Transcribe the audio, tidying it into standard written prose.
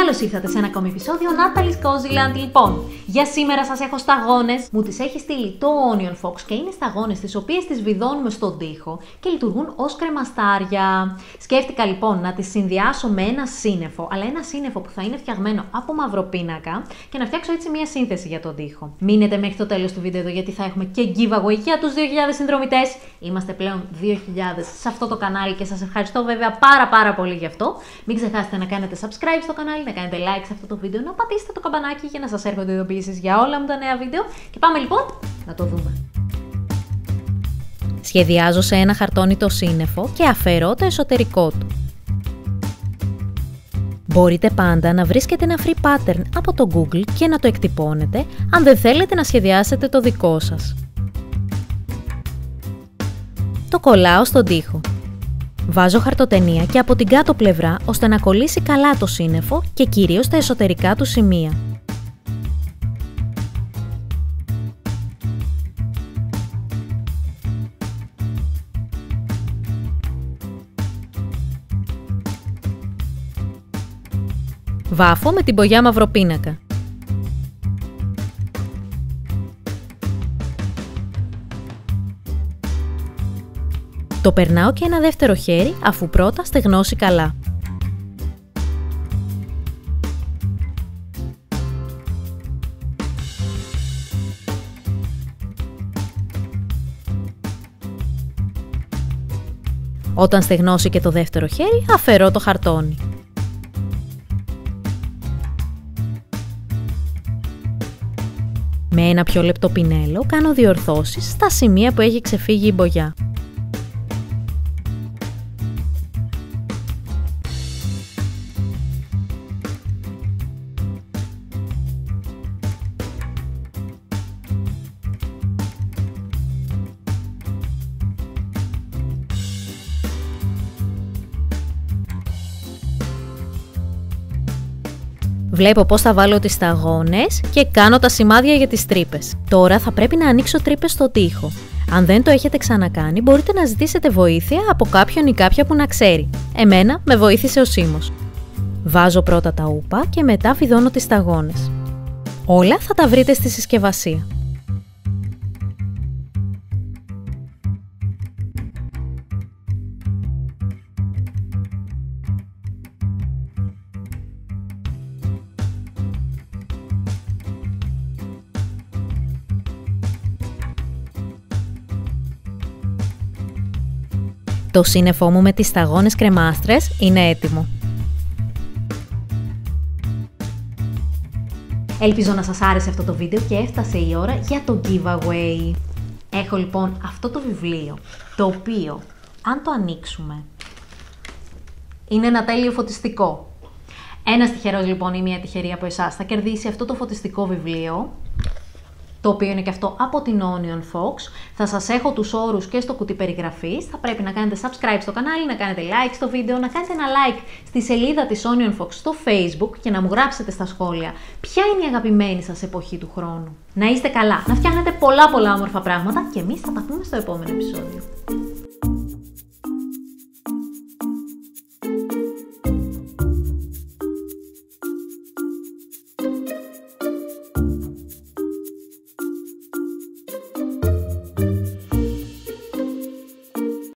Καλώς ήρθατε σε ένα ακόμη επεισόδιο Natalie's Cozy Land. Λοιπόν, για σήμερα σας έχω σταγόνες. Μου τις έχει στείλει το Onion Fox και είναι σταγόνες τις οποίες τις βιδώνουμε στον τοίχο και λειτουργούν ως κρεμαστάρια. Σκέφτηκα λοιπόν να τις συνδυάσω με ένα σύννεφο, αλλά ένα σύννεφο που θα είναι φτιαγμένο από μαυροπίνακα και να φτιάξω έτσι μια σύνθεση για τον τοίχο. Μείνετε μέχρι το τέλος του βίντεο εδώ γιατί θα έχουμε και giveaway για τους 2.000 συνδρομητές. Είμαστε πλέον 2.000 σε αυτό το κανάλι και σας ευχαριστώ βέβαια πάρα πολύ γι' αυτό. Μην ξεχάσετε να κάνετε subscribe στο κανάλι, να κάνετε like σε αυτό το βίντεο, να πατήσετε το καμπανάκι για να σας έρχονται ειδοποιήσεις για όλα μου τα νέα βίντεο. Και πάμε λοιπόν να το δούμε. Σχεδιάζω σε ένα χαρτόνι το σύννεφο και αφαιρώ το εσωτερικό του. Μπορείτε πάντα να βρίσκετε ένα free pattern από το Google και να το εκτυπώνετε αν δεν θέλετε να σχεδιάσετε το δικό σας. Το κολλάω στον τοίχο. Βάζω χαρτοτενία και από την κάτω πλευρά ώστε να κολλήσει καλά το σύννεφο και κυρίως τα εσωτερικά του σημεία. Βάφω με την μπογιά μαυροπίνακα. Το περνάω και ένα δεύτερο χέρι αφού πρώτα στεγνώσει καλά. Όταν στεγνώσει και το δεύτερο χέρι, αφαιρώ το χαρτόνι. Με ένα πιο λεπτό πινέλο κάνω διορθώσεις στα σημεία που έχει ξεφύγει η μπογιά. Βλέπω πώς θα βάλω τις σταγόνες και κάνω τα σημάδια για τις τρύπες. Τώρα θα πρέπει να ανοίξω τρύπες στο τοίχο. Αν δεν το έχετε ξανακάνει, μπορείτε να ζητήσετε βοήθεια από κάποιον ή κάποια που να ξέρει. Εμένα με βοήθησε ο Σίμος. Βάζω πρώτα τα ούπα και μετά βιδώνω τις σταγόνες. Όλα θα τα βρείτε στη συσκευασία. Το σύννεφό μου με τις σταγόνες κρεμάστρες είναι έτοιμο. Ελπίζω να σας άρεσε αυτό το βίντεο και έφτασε η ώρα για το giveaway. Έχω λοιπόν αυτό το βιβλίο, το οποίο, αν το ανοίξουμε, είναι ένα τέλειο φωτιστικό. Ένας τυχερός λοιπόν ή μια τυχερή από εσάς θα κερδίσει αυτό το φωτιστικό βιβλίο, το οποίο είναι και αυτό από την Onion Fox. Θα σας έχω τους όρους και στο κουτί περιγραφής. Θα πρέπει να κάνετε subscribe στο κανάλι, να κάνετε like στο βίντεο, να κάνετε ένα like στη σελίδα της Onion Fox στο Facebook και να μου γράψετε στα σχόλια ποια είναι η αγαπημένη σας εποχή του χρόνου. Να είστε καλά, να φτιάχνετε πολλά όμορφα πράγματα και εμείς θα τα πούμε στο επόμενο επεισόδιο.